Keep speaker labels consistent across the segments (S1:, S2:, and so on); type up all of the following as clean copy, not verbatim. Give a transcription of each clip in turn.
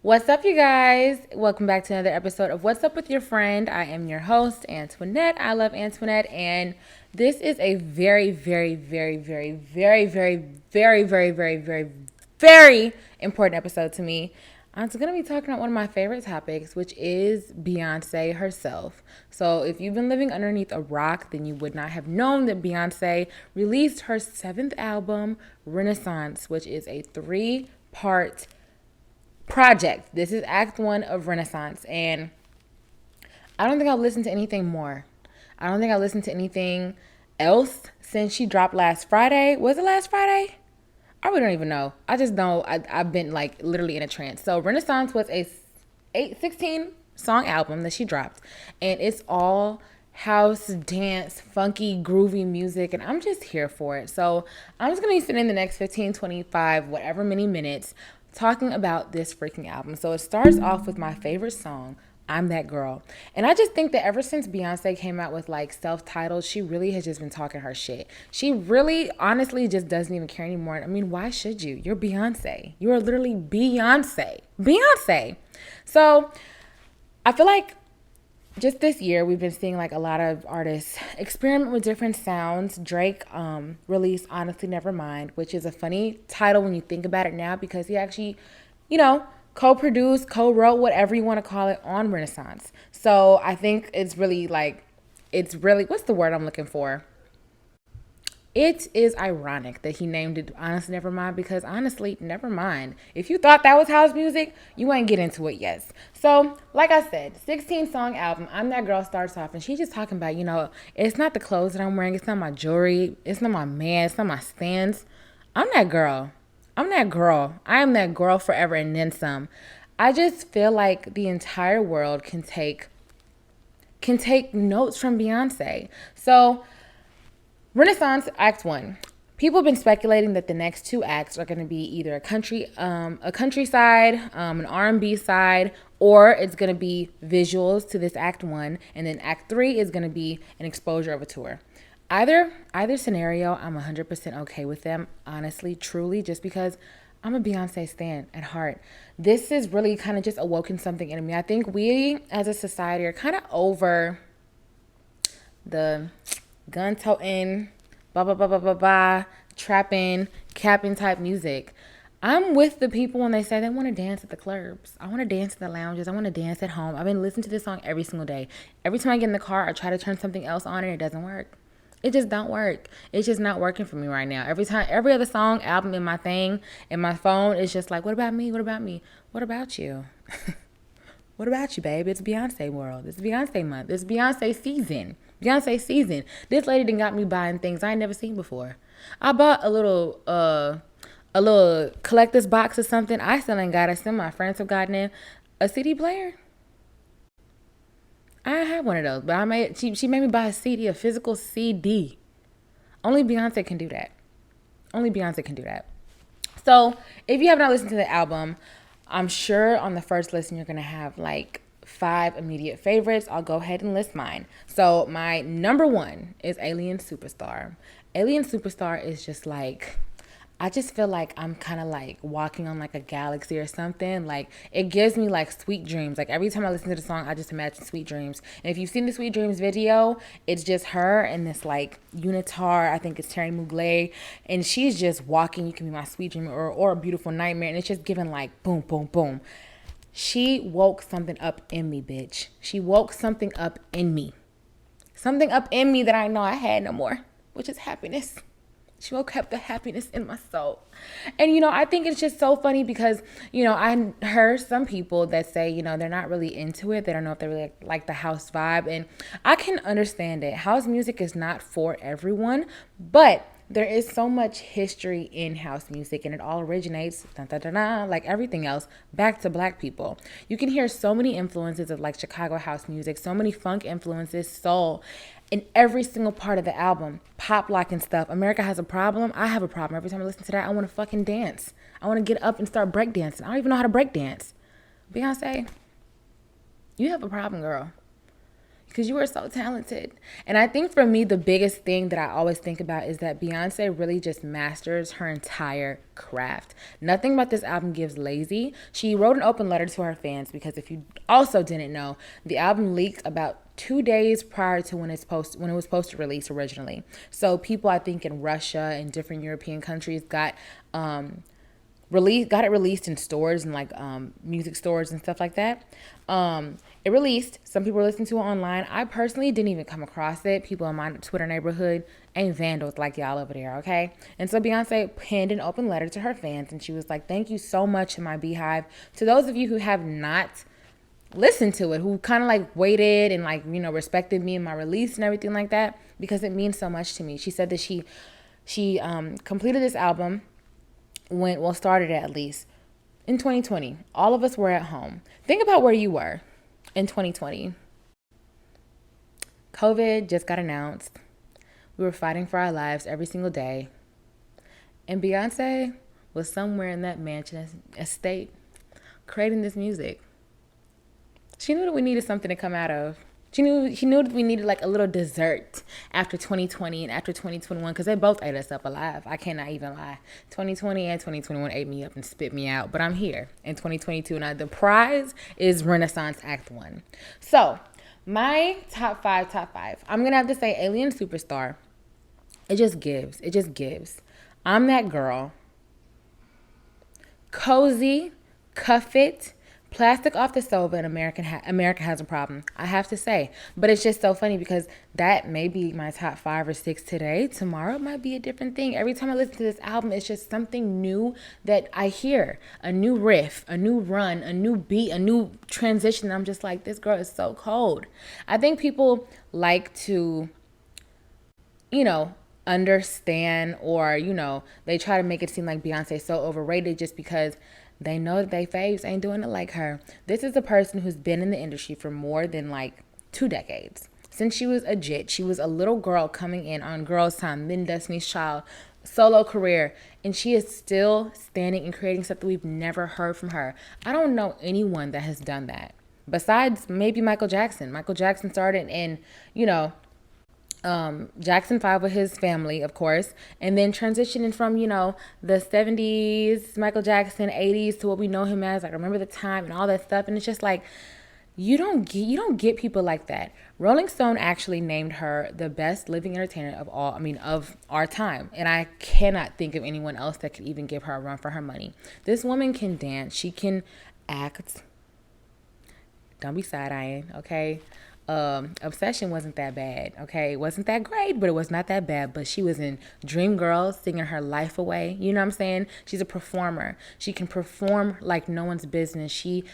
S1: What's up, you guys? Welcome back to another episode of What's Up with Your Friend. I am your host, Antoinette. I love Antoinette, and this is a very important episode to me. I'm going to be talking about one of my favorite topics, which is Beyonce herself. So if you've been living underneath a rock, then you would not have known that Beyonce released her 7th album, Renaissance, which is a 3-part project. This is Act 1 of Renaissance, and I don't think I've listened to anything more. I don't think I listened to anything else since she dropped last Friday. Was it last Friday? I really don't even know. I just know I've been like literally in a trance. So Renaissance was a 16 song album that she dropped, and it's all house, dance, funky, groovy music, and I'm just here for it. So I'm just going to be spending the next 15, 25, whatever many minutes talking about this freaking album. So it starts off with my favorite song, I'm That Girl. And I just think that ever since Beyonce came out with like self-titled, she really has just been talking her shit. She really honestly just doesn't even care anymore. I mean, why should you? You're Beyonce. You are literally Beyonce. Beyonce. So I feel like just this year we've been seeing like a lot of artists experiment with different sounds. Drake released Honestly Nevermind, which is a funny title when you think about it now, because he actually, co-produced, co-wrote, whatever you want to call it, on Renaissance. So I think it's really what's the word I'm looking for? It is ironic that he named it Honestly Nevermind, because honestly, never mind. If you thought that was house music, you ain't get into it yet. So, like I said, 16-song album, I'm That Girl starts off, and she's just talking about, it's not the clothes that I'm wearing, it's not my jewelry, it's not my man, it's not my stands. I'm that girl. I'm that girl. I am that girl forever and then some. I just feel like the entire world can take notes from Beyonce. So, Renaissance Act 1. People have been speculating that the next 2 acts are going to be either a country side, an R&B side, or it's going to be visuals to this Act 1, and then Act 3 is going to be an exposure of a tour. Either scenario, I'm 100% okay with them, honestly, truly, just because I'm a Beyonce stan at heart. This is really kind of just awoken something in me. I think we as a society are kind of over the gun toting, trapping, capping type music. I'm with the people when they say they want to dance at the clubs. I want to dance in the lounges. I want to dance at home. I've been listening to this song every single day. Every time I get in the car, I try to turn something else on and it doesn't work. It just don't work. It's just not working for me right now. Every other song, album in my thing, in my phone, it's just like, what about me? What about me? What about you? What about you, babe? It's Beyonce world. It's Beyonce month. It's Beyonce season. Beyonce season. This lady done got me buying things I ain't never seen before. I bought a little collector's box or something. I still ain't got it. Some of my friends have gotten it. A CD player. I have one of those, but she made me buy a CD, a physical CD. Only Beyonce can do that. Only Beyonce can do that. So if you have not listened to the album, I'm sure on the first listen you're going to have like 5 immediate favorites. I'll go ahead and list mine. So my number 1 is Alien Superstar. Alien Superstar is just like, I just feel like I'm kind of like walking on like a galaxy or something. Like it gives me like sweet dreams. Like every time I listen to the song, I just imagine sweet dreams. And if you've seen the Sweet Dreams video, it's just her and this like unitar. I think it's Terry Mugler, and she's just walking. You can be my sweet dream or a beautiful nightmare, and it's just giving like boom, boom, boom. She woke something up in me, bitch. She woke something up in me. Something up in me that I know I had no more, which is happiness. She woke up the happiness in my soul. And, I think it's just so funny because, I heard some people that say, they're not really into it. They don't know if they really like the house vibe. And I can understand it. House music is not for everyone, but there is so much history in house music, and it all originates, like everything else, back to Black people. You can hear so many influences of like Chicago house music, so many funk influences, soul, in every single part of the album, pop lock and stuff. America Has a Problem. I have a problem. Every time I listen to that, I want to fucking dance. I want to get up and start breakdancing. I don't even know how to breakdance. Beyonce, you have a problem, girl. because you are so talented. And I think for me, the biggest thing that I always think about is that Beyonce really just masters her entire craft. Nothing about this album gives lazy. She wrote an open letter to her fans because if you also didn't know, the album leaked about 2 days prior to when it was supposed to release originally. So people, I think, in Russia and different European countries got it released in stores and like music stores and stuff like that. It released. Some people were listening to it online. I personally didn't even come across it. People in my Twitter neighborhood ain't vandals like y'all over there, okay? And so Beyonce penned an open letter to her fans, and she was like, "Thank you so much in my beehive. To those of you who have not listened to it, who kind of like waited and like, respected me and my release and everything like that, because it means so much to me." She said that she completed this album started it at least in 2020. All of us were at home. Think about where you were in 2020. COVID just got announced. We were fighting for our lives every single day. And Beyonce was somewhere in that mansion estate creating this music. She knew that we needed something to come out of. She knew that we needed like a little dessert after 2020 and after 2021, because they both ate us up alive. I cannot even lie. 2020 and 2021 ate me up and spit me out, but I'm here in 2022. Now the prize is Renaissance Act 1. So my top five. I'm going to have to say Alien Superstar. It just gives. I'm that girl. Cozy, cuff it. Plastic off the sofa and America has a problem, I have to say. But it's just so funny because that may be my top 5 or 6 today. Tomorrow it might be a different thing. Every time I listen to this album, it's just something new that I hear. A new riff, a new run, a new beat, a new transition. I'm just like, this girl is so cold. I think people like to, understand, or, they try to make it seem like Beyonce is so overrated just because they know that they faves ain't doing it like her. This is a person who's been in the industry for more than like 2 decades. Since she was a jit, she was a little girl coming in on Girls' Time, then Destiny's Child, solo career, and she is still standing and creating stuff that we've never heard from her. I don't know anyone that has done that besides maybe Michael Jackson. Michael Jackson started in, Jackson 5 with his family, of course, and then transitioning from, the 70s, Michael Jackson, 80s to what we know him as, like Remember the Time and all that stuff. And it's just like, you don't get people like that. Rolling Stone actually named her the best living entertainer of our time. And I cannot think of anyone else that could even give her a run for her money. This woman can dance. She can act. Don't be side-eyeing, okay? Obsession wasn't that bad, okay? It wasn't that great, but it was not that bad. But she was in Dreamgirls singing her life away. You know what I'm saying? She's a performer. She can perform like no one's business. She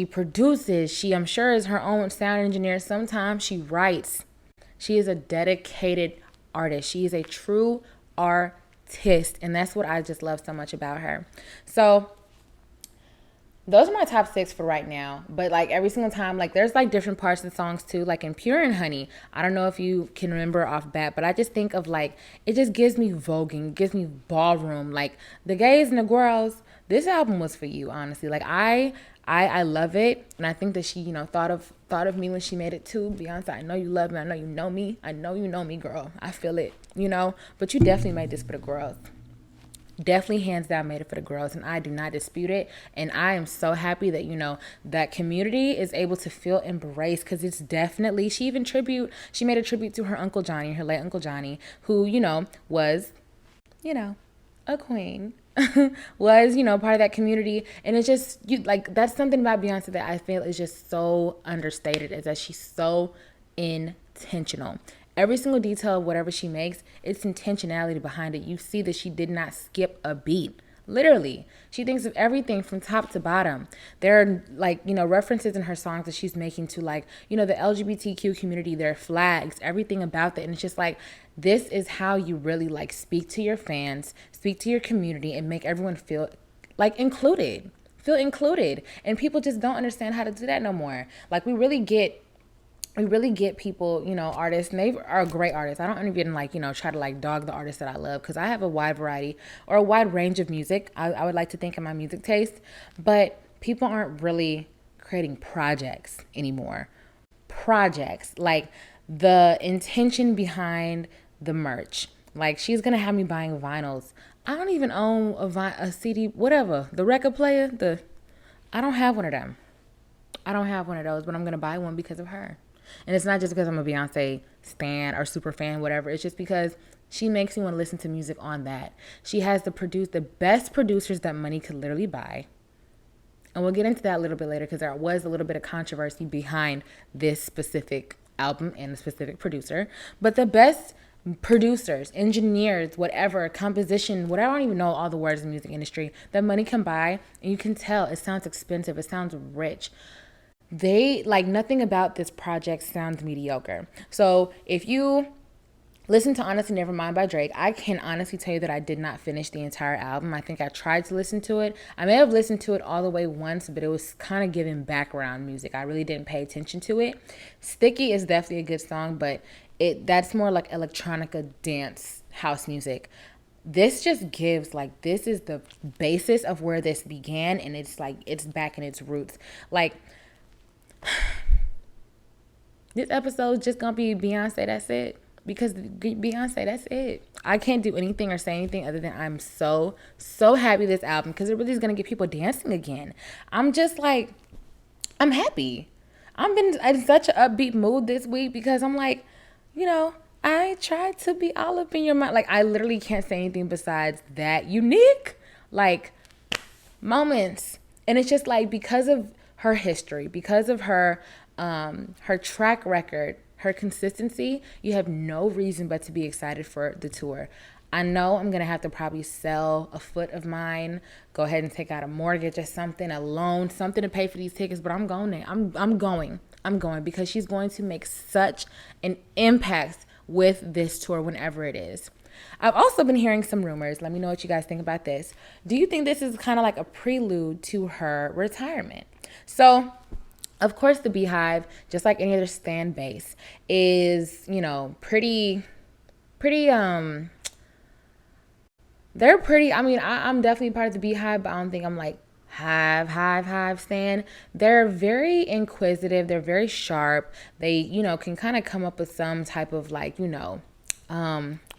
S1: produces. She, I'm sure, is her own sound engineer. Sometimes she writes. She is a dedicated artist. She is a true artist. And that's what I just love so much about her. So those are my top 6 for right now. But like every single time, like there's like different parts of the songs too. Like in Pure and Honey, I don't know if you can remember off bat, but I just think of like, it just gives me voguing, it gives me ballroom. Like the gays and the girls, this album was for you, honestly. Like I love it. And I think that she, thought of me when she made it too. Beyonce, I know you love me. I know you know me. I know you know me, girl. I feel it, but you definitely made this for the girls. Definitely hands down made it for the girls, and I do not dispute it. And I am so happy that that community is able to feel embraced, because it's definitely, she made a tribute to her Uncle Johnny, her late Uncle Johnny, who was a queen. was part of that community. And it's just that's something about Beyonce that I feel is just so understated, is that she's so intentional. Every single detail of whatever she makes, it's intentionality behind it. You see that she did not skip a beat. Literally. She thinks of everything from top to bottom. There are references in her songs that she's making to the LGBTQ community, their flags, everything about that. And it's just like, this is how you really speak to your fans, speak to your community, and make everyone feel included. Feel included. And people just don't understand how to do that no more. We really get people, artists, and they are great artists. I don't even try to dog the artists that I love, because I have a wide variety or a wide range of music. I would like to think in my music taste, but people aren't really creating projects anymore. projects, like the intention behind the merch. Like, she's gonna have me buying vinyls. I don't even own a CD, whatever, the record player. I don't have one of them. I don't have one of those, but I'm gonna buy one because of her. And it's not just because I'm a Beyonce stan or super fan, whatever. It's just because she makes me want to listen to music on that. She has the best producers that money could literally buy. And we'll get into that a little bit later because there was a little bit of controversy behind this specific album and the specific producer. But the best producers, engineers, whatever, composition, whatever, I don't even know all the words in the music industry, that money can buy. And you can tell it sounds expensive. It sounds rich. Nothing about this project sounds mediocre. So if you listen to Honestly Nevermind by Drake, I can honestly tell you that I did not finish the entire album. I think I tried to listen to it. I may have listened to it all the way once, but it was kind of giving background music. I really didn't pay attention to it. Sticky is definitely a good song, but that's more like electronica dance house music. This just gives, this is the basis of where this began, and it's back in its roots. This episode is just gonna be Beyonce, that's it. Because Beyonce, that's it. I can't do anything or say anything other than I'm so happy this album, because it really is gonna get people dancing again. I'm just I'm happy. I've been in such an upbeat mood this week because I'm I tried to be all up in your mind. I literally can't say anything besides that unique moments. And it's just because of her history, because of her track record, her consistency, you have no reason but to be excited for the tour. I know I'm gonna have to probably sell a foot of mine, go ahead and take out a mortgage or something, a loan, something to pay for these tickets, but I'm going there. I'm going because she's going to make such an impact with this tour whenever it is. I've also been hearing some rumors. Let me know what you guys think about this. Do you think this is kind of like a prelude to her retirement? So, of course, the Beehive, just like any other stan base, is, pretty, they're pretty, I'm definitely part of the Beehive, but I don't think I'm hive stan. They're very inquisitive. They're very sharp. They, can kind of come up with some type of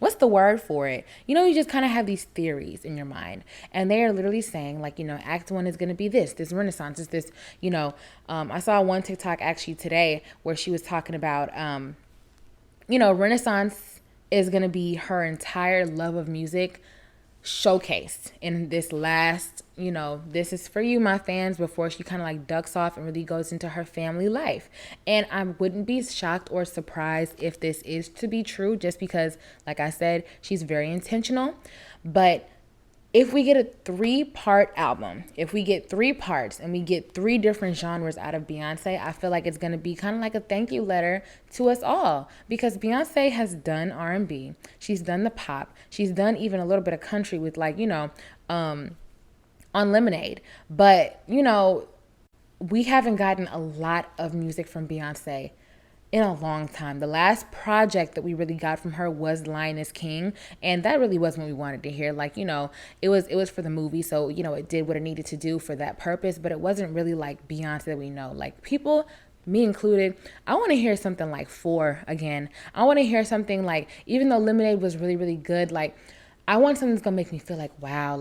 S1: what's the word for it? You just kind of have these theories in your mind, and they are literally saying act one is going to be this Renaissance is this, I saw one TikTok actually today where she was talking about, Renaissance is going to be her entire love of music showcased in this last, this is for you, my fans, before she kind of ducks off and really goes into her family life. And I wouldn't be shocked or surprised if this is to be true, just because, like I said, she's very intentional. But if we get a 3-part album, if we get 3 parts and we get 3 different genres out of Beyonce, I feel like it's going to be kind of like a thank you letter to us all, because Beyonce has done R&B. She's done the pop. She's done even a little bit of country with on Lemonade. But, we haven't gotten a lot of music from Beyonce in a long time. The last project that we really got from her was Lion is King, and that really wasn't what we wanted to hear. It was for the movie, so it did what it needed to do for that purpose, but it wasn't really like Beyonce that we know. People, me included, I want to hear something like 4 again. I want to hear something even though Lemonade was really, really good, I want something that's gonna make me feel wow,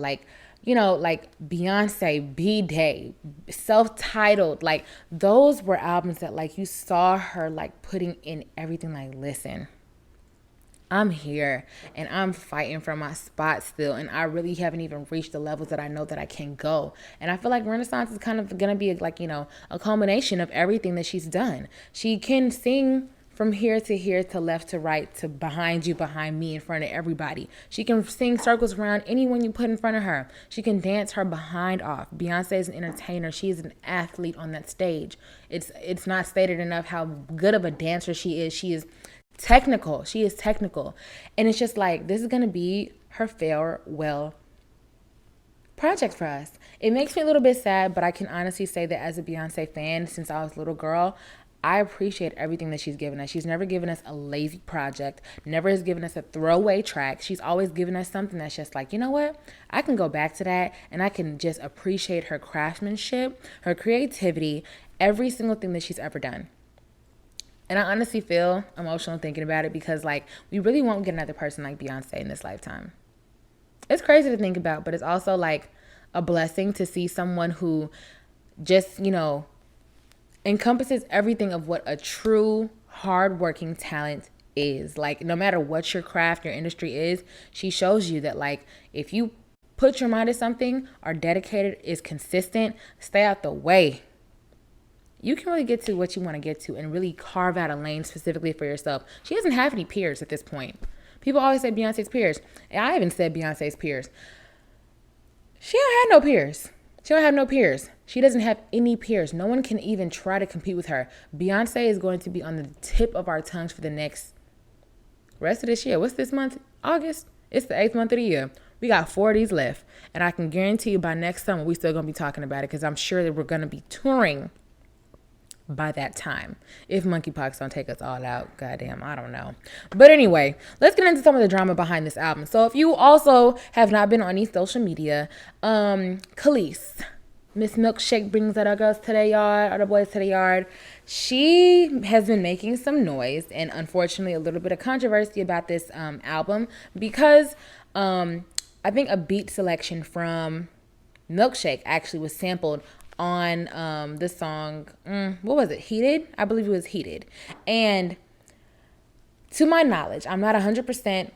S1: Beyonce, B-Day, self-titled, those were albums that you saw her putting in everything. Listen, I'm here and I'm fighting for my spot still, and I really haven't even reached the levels that I know that I can go. And I feel like Renaissance is kind of gonna be a culmination of everything that she's done. She can sing from here to left to right to behind you, behind me, in front of everybody. She can sing circles around anyone you put in front of her. She can dance her behind off. Beyonce is an entertainer. She is an athlete on that stage. It's not stated enough how good of a dancer she is. She is technical. And it's just this is going to be her farewell project for us. It makes me a little bit sad, but I can honestly say that as a Beyonce fan, since I was a little girl, I appreciate everything that she's given us. She's never given us a lazy project, never has given us a throwaway track. She's always given us something that's just you know what? I can go back to that and I can just appreciate her craftsmanship, her creativity, every single thing that she's ever done. And I honestly feel emotional thinking about it because, like, we really won't get another person like Beyonce in this lifetime. It's crazy to think about, but it's also, like, a blessing to see someone who just, encompasses everything of what a true, hardworking talent is. Like, no matter what your craft, your industry is, she shows you that, like, if you put your mind to something, are dedicated, is consistent, stay out the way, you can really get to what you want to get to and really carve out a lane specifically for yourself. She doesn't have any peers at this point. People always say Beyonce's peers. And I even said Beyonce's peers. She don't have no peers. She don't have no peers. She doesn't have any peers. No one can even try to compete with her. Beyonce is going to be on the tip of our tongues for the next rest of this year. What's this month? August. It's the 8th month of the year. We got 4 of these left. And I can guarantee you by next summer, we still going to be talking about it because I'm sure that we're going to be touring by that time. If monkeypox don't take us all out, goddamn, I don't know. But anyway, let's get into some of the drama behind this album. So if you also have not been on any social media, Kelis, Miss Milkshake brings out our girls to the yard, or the boys to the yard. She has been making some noise and unfortunately a little bit of controversy about this album because I think a beat selection from Milkshake actually was sampled on the song, what was it, Heated? I believe it was Heated. And to my knowledge, I'm not 100%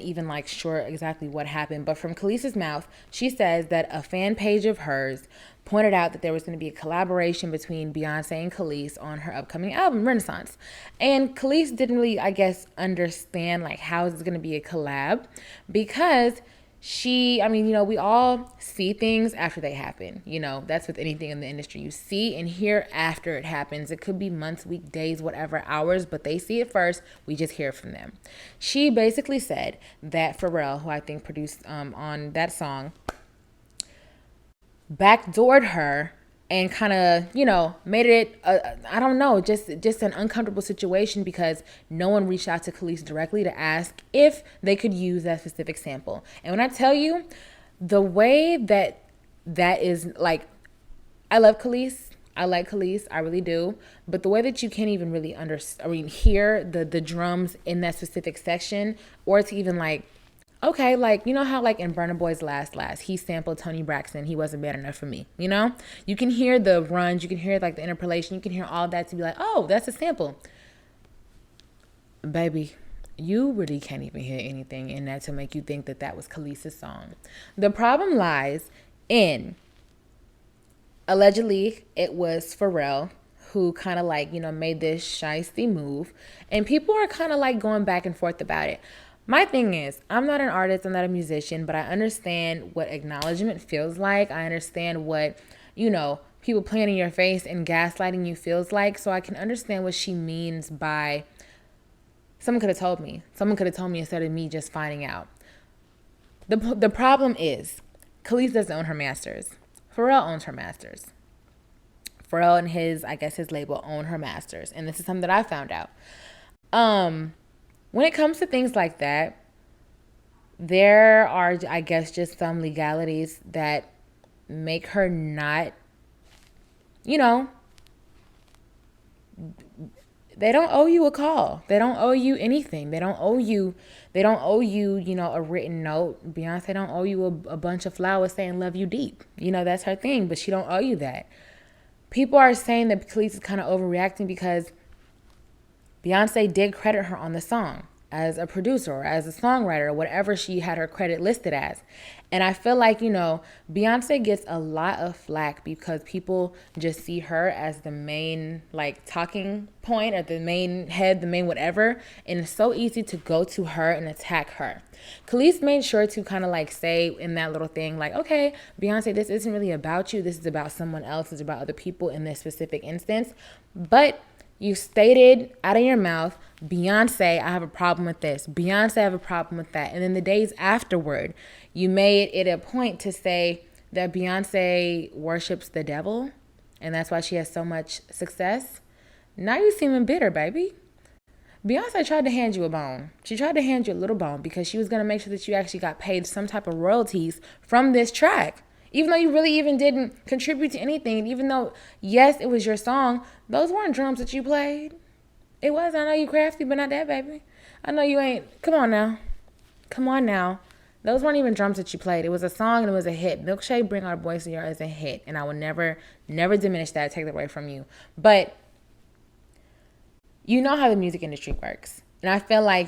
S1: even like sure exactly what happened, but from Kelis's mouth, she says that a fan page of hers pointed out that there was going to be a collaboration between Beyonce and Kelis on her upcoming album, Renaissance. And Kelis didn't really, I guess, understand like how is it going to be a collab because we all see things after they happen. That's with anything in the industry. You see and hear after it happens. It could be months, weeks, days, whatever, hours, but they see it first. We just hear from them. She basically said that Pharrell, who I think produced on that song, backdoored her and kind of, made it, I don't know, just an uncomfortable situation because no one reached out to Kelis directly to ask if they could use that specific sample. And when I tell you, the way that is, like, I love Kelis. I like Kelis, I really do. But the way that you can't even really hear the drums in that specific section, or to even, like, okay, like, how, like, in Burna Boy's Last, he sampled Toni Braxton. He wasn't bad enough for me, You can hear the runs. You can hear, like, the interpolation. You can hear all that to be like, oh, that's a sample. Baby, you really can't even hear anything in that to make you think that was Kelis's song. The problem lies in, allegedly, it was Pharrell who kind of, like, made this shiesty move. And people are kind of, like, going back and forth about it. My thing is, I'm not an artist, I'm not a musician, but I understand what acknowledgement feels like. I understand what, people playing in your face and gaslighting you feels like. So I can understand what she means by, someone could have told me. Someone could have told me instead of me just finding out. The problem is, Kelis doesn't own her masters. Pharrell owns her masters. Pharrell and his label own her masters. And this is something that I found out. When it comes to things like that, there are, I guess, just some legalities that make her not, they don't owe you a call. They don't owe you anything. They don't owe you, a written note. Beyonce don't owe you a bunch of flowers saying love you deep. That's her thing, but she don't owe you that. People are saying that Kelis is kind of overreacting because Beyonce did credit her on the song as a producer or as a songwriter or whatever she had her credit listed as. And I feel like, Beyonce gets a lot of flack because people just see her as the main, like, talking point or the main head, the main whatever. And it's so easy to go to her and attack her. Kelis made sure to kind of, like, say in that little thing, like, okay, Beyonce, this isn't really about you. This is about someone else. It's about other people in this specific instance. But you stated out of your mouth, Beyonce, I have a problem with this. Beyonce, I have a problem with that. And then the days afterward, you made it a point to say that Beyonce worships the devil, and that's why she has so much success. Now you seeming bitter, baby. Beyonce tried to hand you a bone. She tried to hand you a little bone because she was going to make sure that you actually got paid some type of royalties from this track. Even though you really even didn't contribute to anything, even though, yes, it was your song, those weren't drums that you played. It was. I know you crafty, but not that, baby. I know you ain't. Come on now. Come on now. Those weren't even drums that you played. It was a song and it was a hit. Milkshake, Bring Our Boys to Your is a hit. And I will never, never diminish that, take that away from you. But you know how the music industry works. And I feel like,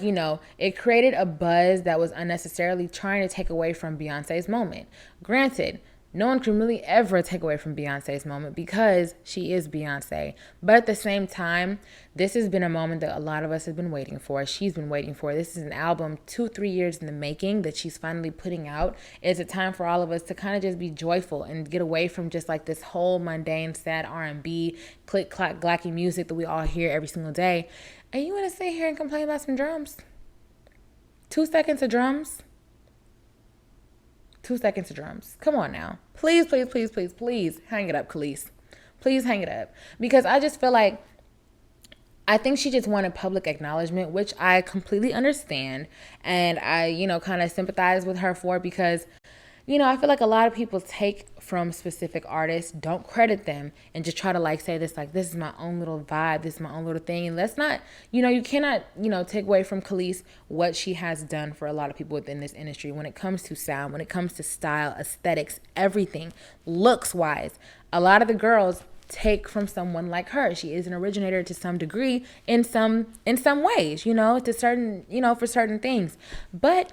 S1: it created a buzz that was unnecessarily trying to take away from Beyonce's moment. Granted, no one can really ever take away from Beyonce's moment because she is Beyonce. But at the same time, this has been a moment that a lot of us have been waiting for. She's been waiting for. This is an album 2-3 years in the making that she's finally putting out. It's a time for all of us to kind of just be joyful and get away from just like this whole mundane, sad R&B, click, clack, glacky music that we all hear every single day. And you want to sit here and complain about some drums? 2 seconds of drums? 2 seconds of drums. Come on now. Please, please, please, please, please hang it up, Kelis. Please hang it up. Because I just feel like I think she just wanted public acknowledgement, which I completely understand. And I, kind of sympathize with her for because, I feel like a lot of people take from specific artists, don't credit them, and just try to say this, this is my own little vibe, this is my own little thing. And let's not, you cannot, take away from Kelis what she has done for a lot of people within this industry when it comes to sound, when it comes to style, aesthetics, everything, looks wise. A lot of the girls take from someone like her. She is an originator to some degree in some ways, to certain, for certain things. But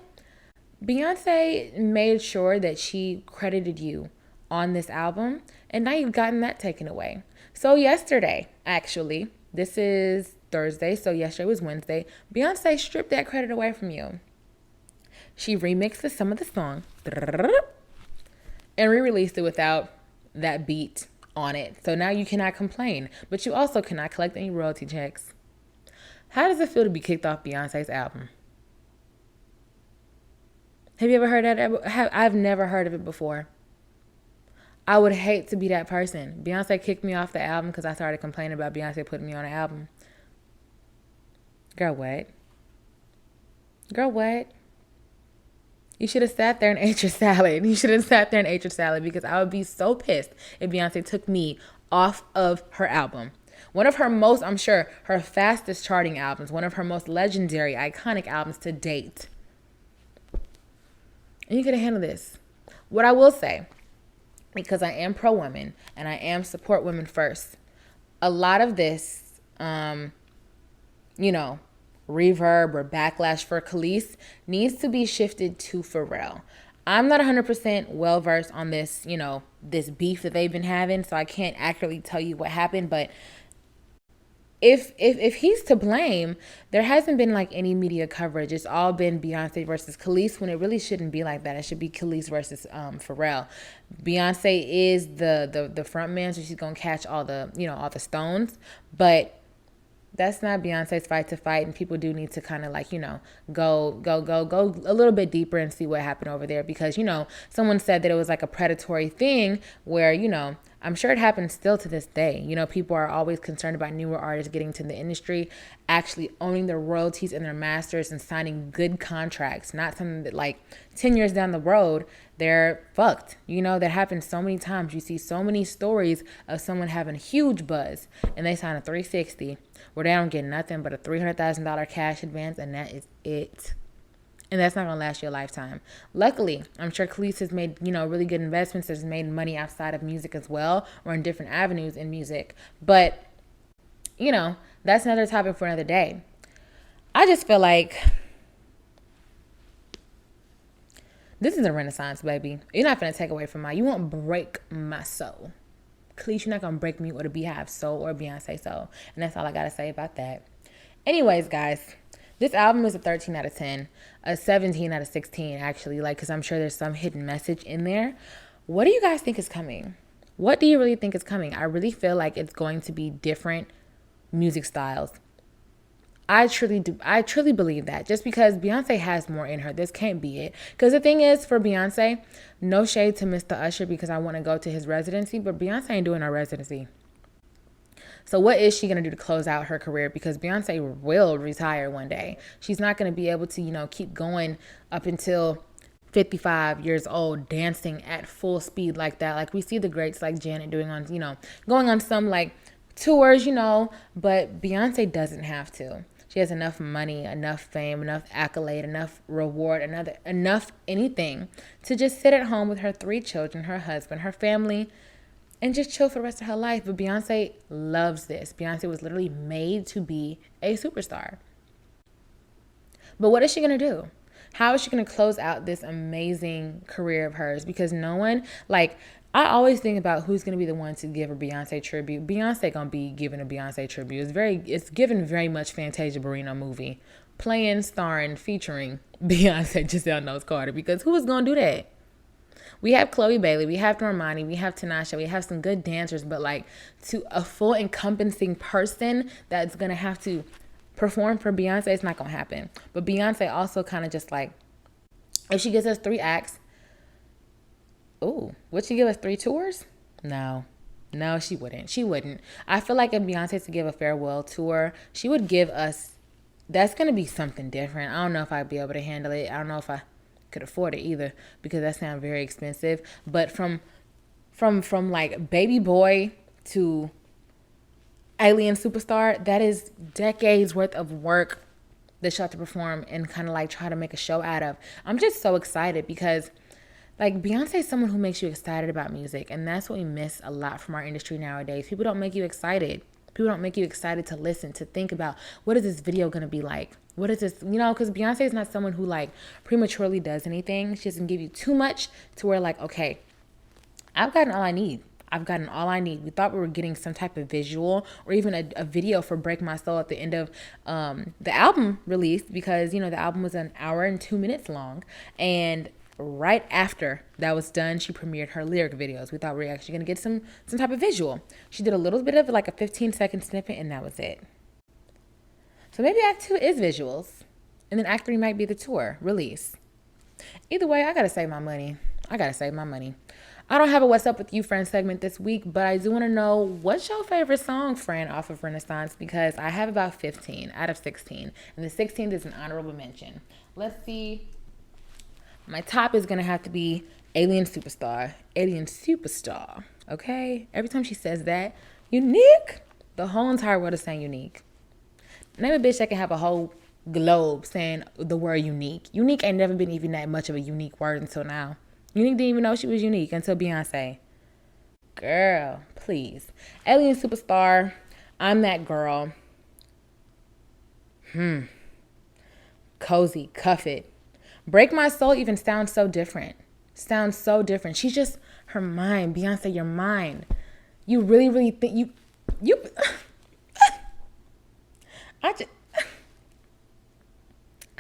S1: Beyonce made sure that she credited you on this album, and now you've gotten that taken away. So yesterday, actually, this is Thursday, so yesterday was Wednesday, Beyonce stripped that credit away from you. She remixed some of the song and re-released it without that beat on it. So now you cannot complain, but you also cannot collect any royalty checks. How does it feel to be kicked off Beyonce's album? Have you ever heard that? I've never heard of it before. I would hate to be that person. Beyonce kicked me off the album because I started complaining about Beyonce putting me on an album. Girl, what? Girl, what? You should have sat there and ate your salad. You should have sat there and ate your salad because I would be so pissed if Beyonce took me off of her album. One of her most, I'm sure, her fastest charting albums. One of her most legendary, iconic albums to date. And you could have handled this. What I will say, because I am pro-women and I am support women first, a lot of this, reverb or backlash for Kelis needs to be shifted to Pharrell. I'm not 100% well-versed on this, this beef that they've been having, so I can't accurately tell you what happened, but if he's to blame, there hasn't been any media coverage. It's all been Beyonce versus Kelis when it really shouldn't be like that. It should be Kelis versus Pharrell. Beyonce is the front man, so she's gonna catch all the all the stones, but that's not Beyonce's fight to fight, and people do need to kind of go a little bit deeper and see what happened over there because someone said that it was a predatory thing where I'm sure it happens still to this day. People are always concerned about newer artists getting to the industry, actually owning their royalties and their masters and signing good contracts, not something that 10 years down the road, they're fucked. That happens so many times. You see so many stories of someone having a huge buzz and they sign a 360 where they don't get nothing but a $300,000 cash advance, and that is it. And that's not going to last you a lifetime. Luckily, I'm sure Kelis has made, really good investments, has made money outside of music as well, or in different avenues in music. But, that's another topic for another day. I just feel like this is a renaissance, baby. You're not going to take away from you won't break my soul. Kelis, you're not going to break me with a Beehive soul or Beyonce soul. And that's all I got to say about that. Anyways, guys, this album is a 13 out of 10, a 17 out of 16, actually, because I'm sure there's some hidden message in there. What do you guys think is coming? What do you really think is coming? I really feel like it's going to be different music styles. I truly do. I truly believe that just because Beyonce has more in her, this can't be it. Because the thing is, for Beyonce, no shade to Mr. Usher because I want to go to his residency, but Beyonce ain't doing her residency. So what is she going to do to close out her career? Because Beyonce will retire one day. She's not going to be able to, keep going up until 55 years old dancing at full speed like that. Like we see the greats like Janet doing on, going on some like tours, but Beyonce doesn't have to. She has enough money, enough fame, enough accolade, enough reward, enough anything to just sit at home with her 3 children, her husband, her family, and just chill for the rest of her life. But Beyonce loves this. Beyonce was literally made to be a superstar. But what is she going to do? How is she going to close out this amazing career of hers? Because no one, I always think about who's going to be the one to give a Beyonce tribute. Beyonce going to be giving a Beyonce tribute. It's given very much Fantasia Barrino movie. Playing, starring, featuring Beyonce, Giselle Knowles Carter. Because who is going to do that? We have Chloe Bailey, we have Normani, we have Tinashe, we have some good dancers, but to a full encompassing person that's going to have to perform for Beyonce, it's not going to happen. But Beyonce also kind of just if she gives us 3 acts, would she give us 3 tours? No, she wouldn't. I feel like if Beyonce to give a farewell tour, she would give us, that's going to be something different. I don't know if I'd be able to handle it. I don't know if I could afford it either, because that sounds very expensive. But from Baby Boy to Alien Superstar, that is decades worth of work that she had to perform and kind of try to make a show out of. I'm just so excited because Beyonce is someone who makes you excited about music, and that's what we miss a lot from our industry nowadays. People don't make you excited. People don't make you excited to listen, to think about what is this video going to be like? What is this, because Beyonce is not someone who prematurely does anything. She doesn't give you too much to where okay, I've gotten all I need. We thought we were getting some type of visual or even a video for Break My Soul at the end of the album release, because, the album was an hour and 2 minutes long. And right after that was done, she premiered her lyric videos. We thought we were actually going to get some type of visual. She did a little bit of a 15-second snippet, and that was it. So maybe Act 2 is visuals, and then Act 3 might be the tour release. Either way, I got to save my money. I don't have a What's Up With You, Friend segment this week, but I do want to know, what's your favorite song, friend, off of Renaissance? Because I have about 15 out of 16, and the 16th is an honorable mention. Let's see. My top is going to have to be Alien Superstar. Okay? Every time she says that, unique, the whole entire world is saying unique. Name a bitch that can have a whole globe saying the word unique. Unique ain't never been even that much of a unique word until now. Unique didn't even know she was unique until Beyonce. Girl, please. Alien Superstar, I'm That Girl. Cozy, Cuff It. Break My Soul even sounds so different. She's just, her mind. Beyonce, your mind. You really, really think you I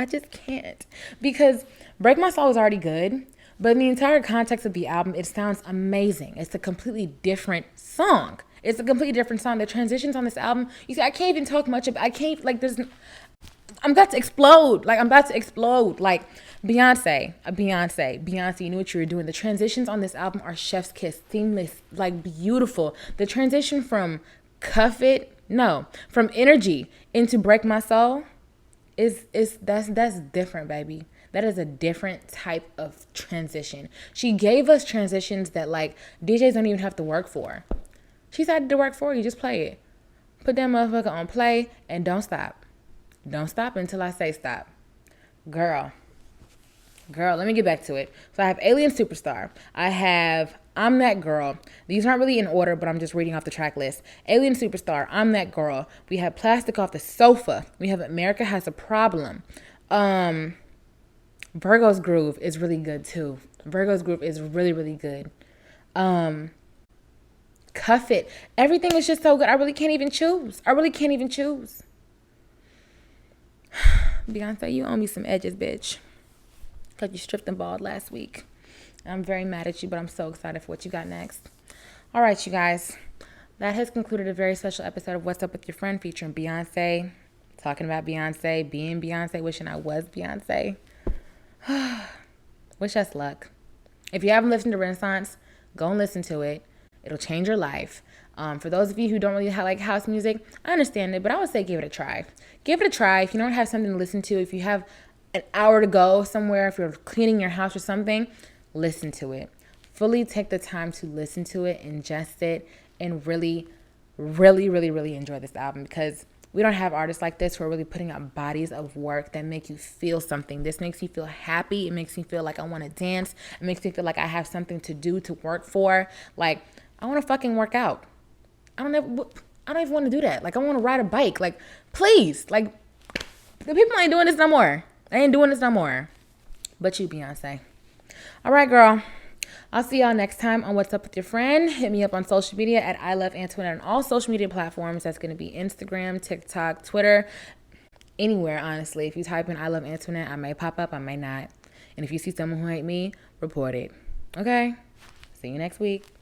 S1: just can't. Because Break My Soul is already good, but in the entire context of the album, it sounds amazing. It's a completely different song. The transitions on this album, you see, I can't even talk much about, I'm about to explode. Beyonce, you knew what you were doing. The transitions on this album are chef's kiss, seamless, beautiful. The transition from from Energy into Break My Soul that's different, baby. That is a different type of transition. She gave us transitions that DJs don't even have to work for. She decided to work for you. Just play it. Put that motherfucker on play and don't stop. Don't stop until I say stop. Girl, let me get back to it. So I have Alien Superstar. I have I'm That Girl. These aren't really in order, but I'm just reading off the track list. Alien Superstar, I'm That Girl. We have Plastic Off the Sofa. We have America Has a Problem. Virgo's Groove is really good too. Virgo's Groove is really, really good. Cuff It. Everything is just so good. I really can't even choose. Beyonce, you owe me some edges, bitch. Because you stripped and bald last week. I'm very mad at you, but I'm so excited for what you got next. All right, you guys. That has concluded a very special episode of What's Up With Your Friend, featuring Beyonce, talking about Beyonce, being Beyonce, wishing I was Beyonce. Wish us luck. If you haven't listened to Renaissance, go and listen to it. It'll change your life. For those of you who don't really like house music, I understand it, but I would say give it a try. Give it a try. If you don't have something to listen to, if you have an hour to go somewhere, if you're cleaning your house or something, listen to it. Fully take the time to listen to it, ingest it, and really, really, really, really enjoy this album, because we don't have artists like this who are really putting out bodies of work that make you feel something. This makes me feel happy. It makes me feel like I want to dance. It makes me feel like I have something to do, to work for. Like, I want to fucking work out. I don't even want to do that. Like, I want to ride a bike. Like, please. Like, the people ain't doing this no more. They ain't doing this no more. But you, Beyonce. All right, girl. I'll see y'all next time on What's Up With Your Friend. Hit me up on social media at I Love Antoinette on all social media platforms. That's going to be Instagram, TikTok, Twitter, anywhere, honestly. If you type in I Love Antoinette, I may pop up, I may not. And if you see someone who hate me, report it. Okay? See you next week.